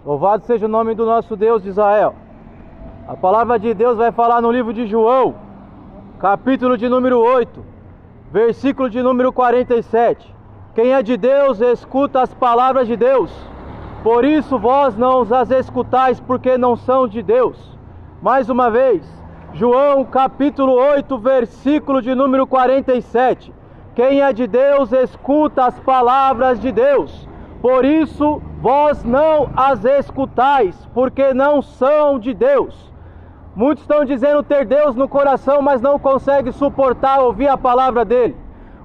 Louvado seja o nome do nosso Deus de Israel. A palavra de Deus vai falar no livro de João, capítulo de número 8, versículo de número 47. Quem é de Deus, escuta as palavras de Deus. Por isso vós não as escutais, porque não são de Deus. Mais uma vez, João capítulo 8, versículo de número 47. Quem é de Deus, escuta as palavras de Deus. Por isso vós não as escutais, porque não são de Deus. Muitos estão dizendo ter Deus no coração, mas não conseguem suportar ouvir a palavra dele.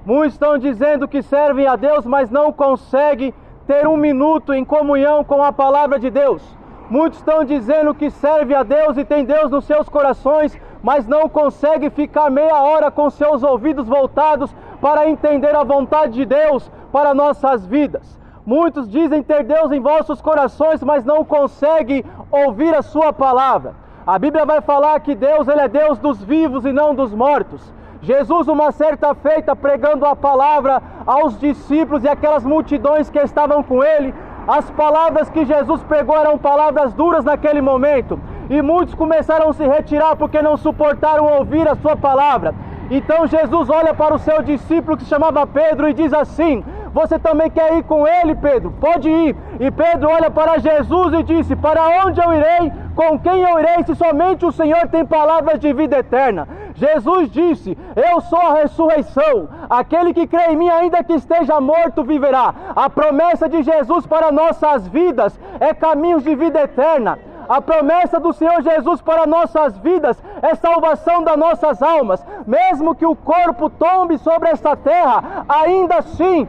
Muitos estão dizendo que servem a Deus, mas não conseguem ter um minuto em comunhão com a palavra de Deus. Muitos estão dizendo que servem a Deus e tem Deus nos seus corações, mas não conseguem ficar meia hora com seus ouvidos voltados para entender a vontade de Deus para nossas vidas. Muitos dizem ter Deus em vossos corações, mas não conseguem ouvir a sua palavra. A Bíblia vai falar que Deus, Ele é Deus dos vivos e não dos mortos. Jesus, uma certa feita, pregando a palavra aos discípulos e aquelas multidões que estavam com Ele, as palavras que Jesus pregou eram palavras duras naquele momento. E muitos começaram a se retirar porque não suportaram ouvir a sua palavra. Então Jesus olha para o seu discípulo que se chamava Pedro e diz assim: você também quer ir com ele, Pedro? Pode ir. E Pedro olha para Jesus e disse: para onde eu irei? Com quem eu irei? Se somente o Senhor tem palavras de vida eterna. Jesus disse: eu sou a ressurreição. Aquele que crê em mim, ainda que esteja morto, viverá. A promessa de Jesus para nossas vidas é caminhos de vida eterna. A promessa do Senhor Jesus para nossas vidas é salvação das nossas almas. Mesmo que o corpo tombe sobre esta terra, ainda assim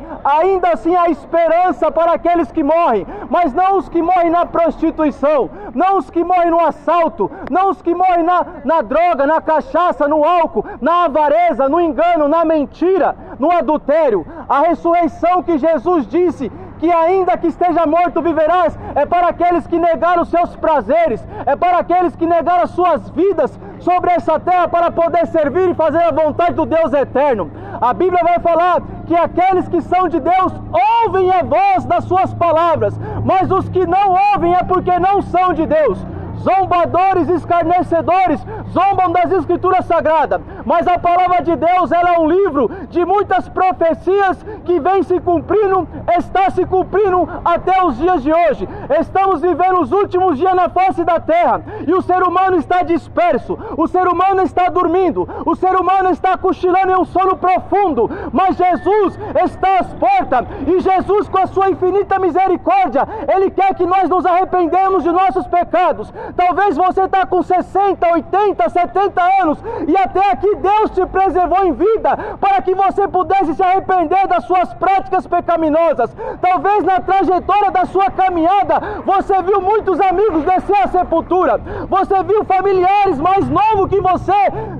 há esperança para aqueles que morrem. Mas não os que morrem na prostituição, não os que morrem no assalto, não os que morrem na droga, na cachaça, no álcool, na avareza, no engano, na mentira, no adultério. A ressurreição que Jesus disse que ainda que esteja morto viverás, é para aqueles que negaram os seus prazeres, é para aqueles que negaram as suas vidas sobre essa terra para poder servir e fazer a vontade do Deus eterno. A Bíblia vai falar que aqueles que são de Deus ouvem a voz das suas palavras, mas os que não ouvem é porque não são de Deus. Zombadores, escarnecedores, zombam das Escrituras Sagradas, mas a palavra de Deus, ela é um livro de muitas profecias que vem se cumprindo, está se cumprindo até os dias de hoje. Estamos vivendo os últimos dias na face da terra, e o ser humano está disperso, o ser humano está dormindo, o ser humano está cochilando em um sono profundo, mas Jesus está às portas, e Jesus, com a sua infinita misericórdia, Ele quer que nós nos arrependemos de nossos pecados. Talvez você está com 60, 80, 70 anos e até aqui Deus te preservou em vida para que você pudesse se arrepender das suas práticas pecaminosas. Talvez na trajetória da sua caminhada você viu muitos amigos descer à sepultura, você viu familiares mais novos que você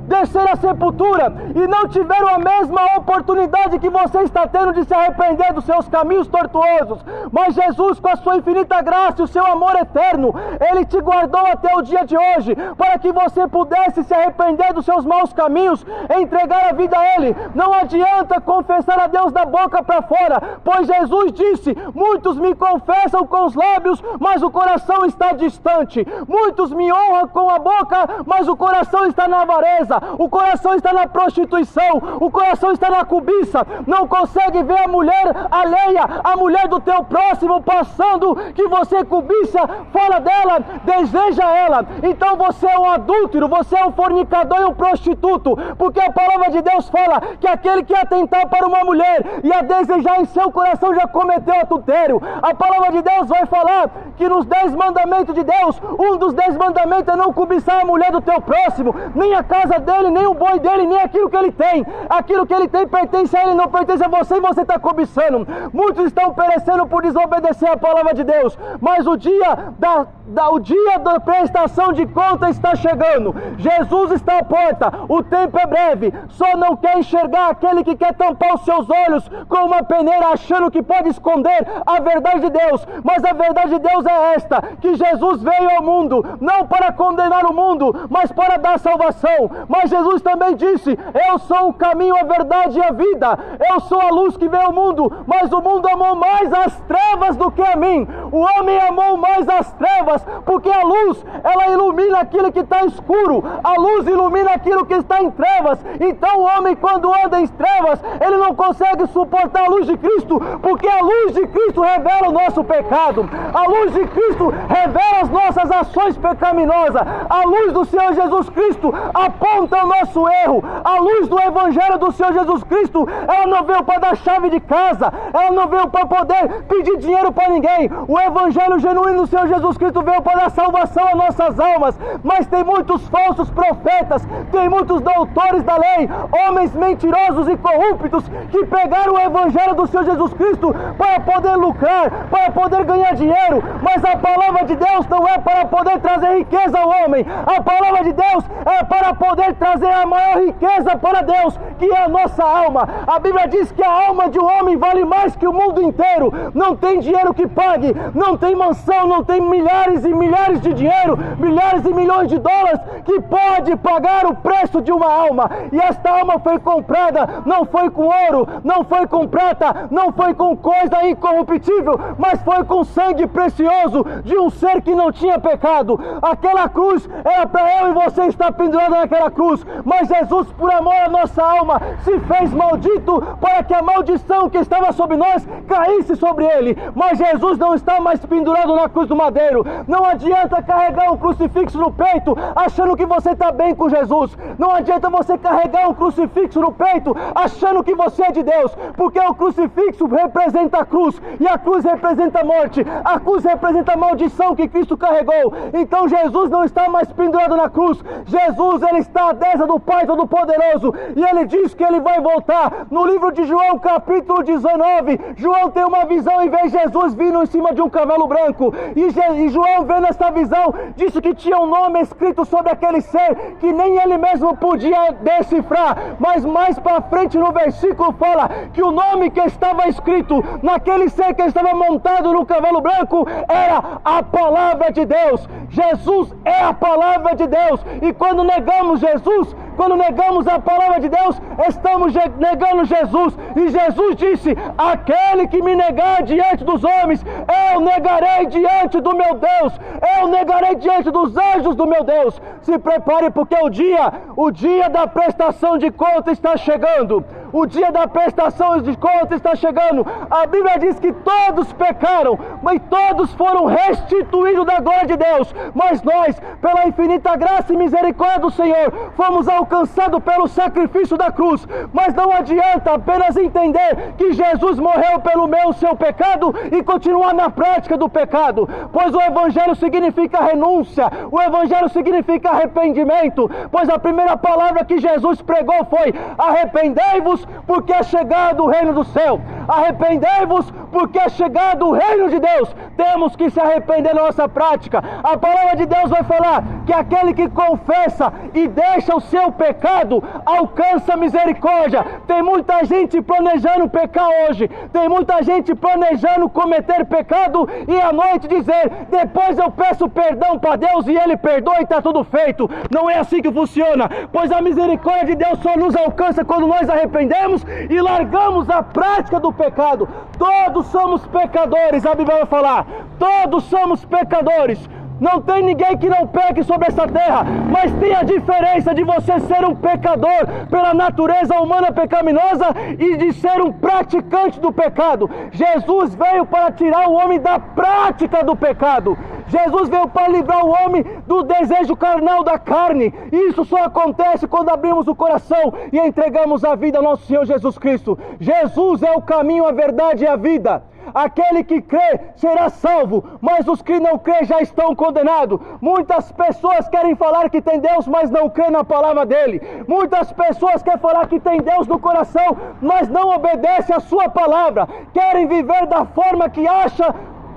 descer à sepultura e não tiveram a mesma oportunidade que você está tendo de se arrepender dos seus caminhos tortuosos. Mas Jesus, com a sua infinita graça e o seu amor eterno, Ele te guardou até o dia de hoje, para que você pudesse se arrepender dos seus maus caminhos, entregar a vida a Ele. Não adianta confessar a Deus da boca para fora, pois Jesus disse: muitos me confessam com os lábios, mas o coração está distante. Muitos me honram com a boca, mas o coração está na avareza, o coração está na prostituição, o coração está na cobiça. Não consegue ver a mulher alheia, a mulher do teu próximo passando, que você cobiça, fala dela, deseja ela. Então você é um adúltero, você é um fornicador e um prostituto, porque a palavra de Deus fala que aquele que atentar para uma mulher e a desejar em seu coração já cometeu adultério. A palavra de Deus vai falar que nos 10 mandamentos de Deus, um dos 10 mandamentos é não cobiçar a mulher do teu próximo, nem a casa dele, nem o boi dele, nem aquilo que ele tem. Aquilo que ele tem pertence a ele, não pertence a você, e você está cobiçando. Muitos estão perecendo por desobedecer a palavra de Deus, mas o dia da prestação de conta está chegando. Jesus está à porta, o tempo é breve. Só não quer enxergar aquele que quer tampar os seus olhos com uma peneira, achando que pode esconder a verdade de Deus. Mas a verdade de Deus é esta, que Jesus veio ao mundo, não para condenar o mundo, mas para dar salvação. Mas Jesus também disse: eu sou o caminho, a verdade e a vida. Eu sou a luz que veio ao mundo, mas o mundo amou mais as trevas do que a mim. O homem amou mais as trevas, porque a luz, ela ilumina aquilo que está escuro. A luz ilumina aquilo que está em trevas. Então o homem, quando anda em trevas, ele não consegue suportar a luz de Cristo, porque a luz de Cristo revela o nosso pecado. A luz de Cristo revela as nossas ações pecaminosas. A luz do Senhor Jesus Cristo aponta o nosso erro. A luz do Evangelho do Senhor Jesus Cristo, ela não veio para dar chave de casa, ela não veio para poder pedir dinheiro para ninguém. O Evangelho genuíno do Senhor Jesus Cristo veio para dar salvação às nossas almas. Mas tem muitos falsos profetas, tem muitos doutores da lei, homens mentirosos e corruptos, que pegaram o Evangelho do Senhor Jesus Cristo para poder lucrar, para poder ganhar dinheiro. Mas a palavra de Deus não é para poder trazer riqueza ao homem. A palavra de Deus é para poder trazer a maior riqueza para Deus, que é a nossa alma. A Bíblia diz que a alma de um homem vale mais que o mundo inteiro. Não tem dinheiro que pague, não tem mansão, não tem milhares e milhares de dinheiro, milhares e milhões de dólares que pode pagar o preço de uma alma. E esta alma foi comprada, não foi com ouro, não foi com prata, não foi com coisa incorruptível, mas foi com sangue precioso de um ser que não tinha pecado. Aquela cruz era para eu e você estar pendurado naquela cruz, mas Jesus, por amor à nossa alma, se fez maldito para que a maldição que estava sobre nós caísse sobre ele. Mas Jesus não está mais pendurado na cruz do madeiro. Não adianta carregar um crucifixo no peito achando que você está bem com Jesus. Não adianta você carregar um crucifixo no peito achando que você é de Deus, porque o crucifixo representa a cruz, e a cruz representa a morte, a cruz representa a maldição que Cristo carregou. Então Jesus não está mais pendurado na cruz. Jesus, ele está à destra do Pai Todo-Poderoso, e ele diz que ele vai voltar. No livro de João, capítulo 19, João tem uma visão e vê Jesus vindo em cima de um cavalo branco, e João, vendo essa visão, disse que tinha um nome escrito sobre aquele ser que nem ele mesmo podia decifrar. Mas mais para frente no versículo fala que o nome que estava escrito naquele ser que estava montado no cavalo branco era a palavra de Deus. Jesus é a palavra de Deus, e quando negamos Jesus, quando negamos a palavra de Deus, estamos negando Jesus. E Jesus disse: aquele que me negar diante dos homens, eu negarei diante do meu Deus, eu negarei diante dos anjos do meu Deus. Se prepare, porque o dia da prestação de conta está chegando. O dia da prestação de conta está chegando. A Bíblia diz que todos pecaram, mas todos foram restituídos da glória de Deus. Mas nós, pela infinita graça e misericórdia do Senhor, fomos alcançados pelo sacrifício da cruz. Mas não adianta apenas entender que Jesus morreu pelo meu, seu pecado, e continuar na prática do pecado, pois o Evangelho significa renúncia, o Evangelho significa arrependimento. Pois a primeira palavra que Jesus pregou foi: arrependei-vos, porque é chegado o reino do céu. Arrependei-vos, porque é chegado o reino de Deus. Temos que se arrepender na nossa prática. A palavra de Deus vai falar que aquele que confessa e deixa o seu pecado alcança misericórdia. Tem muita gente planejando pecar hoje, tem muita gente planejando cometer pecado e à noite dizer: depois eu peço perdão para Deus e Ele perdoa e está tudo feito. Não é assim que funciona, pois a misericórdia de Deus só nos alcança quando nós arrependemos e largamos a prática do pecado. Todos somos pecadores, a Bíblia vai falar, todos somos pecadores. Não tem ninguém que não peque sobre essa terra, mas tem a diferença de você ser um pecador pela natureza humana pecaminosa e de ser um praticante do pecado. Jesus veio para tirar o homem da prática do pecado. Jesus veio para livrar o homem do desejo carnal da carne. Isso só acontece quando abrimos o coração e entregamos a vida ao nosso Senhor Jesus Cristo. Jesus é o caminho, a verdade e a vida. Aquele que crê será salvo, mas os que não crê já estão condenados. Muitas pessoas querem falar que tem Deus, mas não crê na palavra dele. Muitas pessoas querem falar que tem Deus no coração, mas não obedecem a sua palavra. Querem viver da forma que acha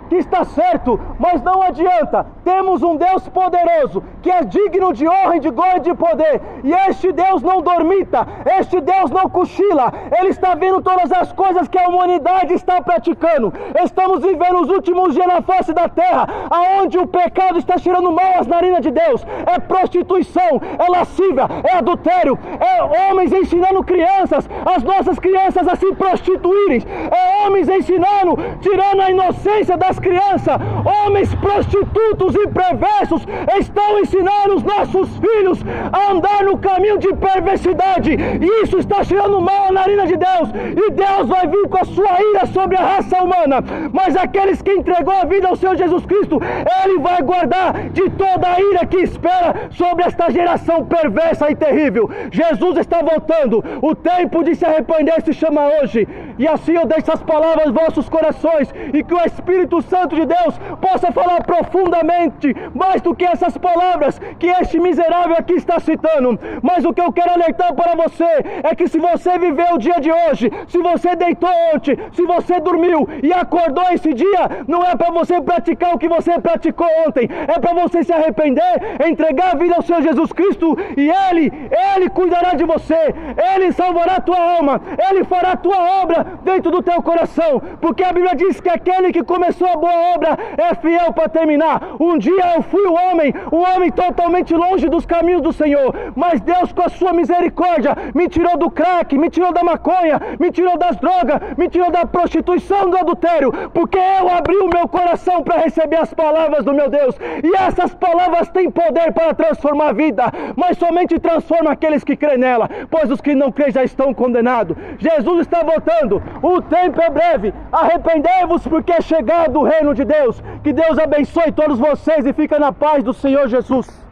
que está certo, mas não adianta. Temos um Deus poderoso, que é digno de honra e de glória e de poder. E este Deus não dormita, este Deus não cochila. Ele está vendo todas as coisas que a humanidade está praticando. Estamos vivendo os últimos dias na face da terra, aonde o pecado está cheirando mal às narinas de Deus. É prostituição, é lascívia, é adultério, é homens ensinando crianças, as nossas crianças a se prostituírem. É homens ensinando, tirando a inocência das crianças. Homens prostitutos e perversos estão ensinando os nossos filhos a andar no caminho de perversidade. E isso está cheirando mal à narina de Deus. E Deus vai vir com a sua ira sobre a raça humana. Mas aqueles que entregou a vida ao Senhor Jesus Cristo, Ele vai guardar de toda a ira que espera sobre esta geração perversa e terrível. Jesus está voltando. O tempo de se arrepender se chama hoje. E assim eu deixo as palavras nos vossos corações, e que o Espírito Santo de Deus possa falar profundamente, mais do que essas palavras que este miserável aqui está citando. Mas o que eu quero alertar para você é que se você viveu o dia de hoje, se você deitou ontem, se você dormiu e acordou esse dia, não é para você praticar o que você praticou ontem, é para você se arrepender, entregar a vida ao Senhor Jesus Cristo, e Ele cuidará de você, Ele salvará a tua alma, Ele fará a tua obra dentro do teu coração, porque a Bíblia diz que aquele que começou a boa obra é fiel para terminar. Um dia eu fui um homem totalmente longe dos caminhos do Senhor, mas Deus, com a sua misericórdia, me tirou do crack, me tirou da maconha, me tirou das drogas, me tirou da prostituição, do adultério, porque eu abri o meu coração para receber as palavras do meu Deus, e essas palavras têm poder para transformar a vida, mas somente transforma aqueles que crêem nela, pois os que não creem já estão condenados. Jesus está voltando, o tempo é breve, arrependei-vos porque é chegado o reino de Deus. Que Deus abençoe todos vocês e fica na paz do Senhor Jesus.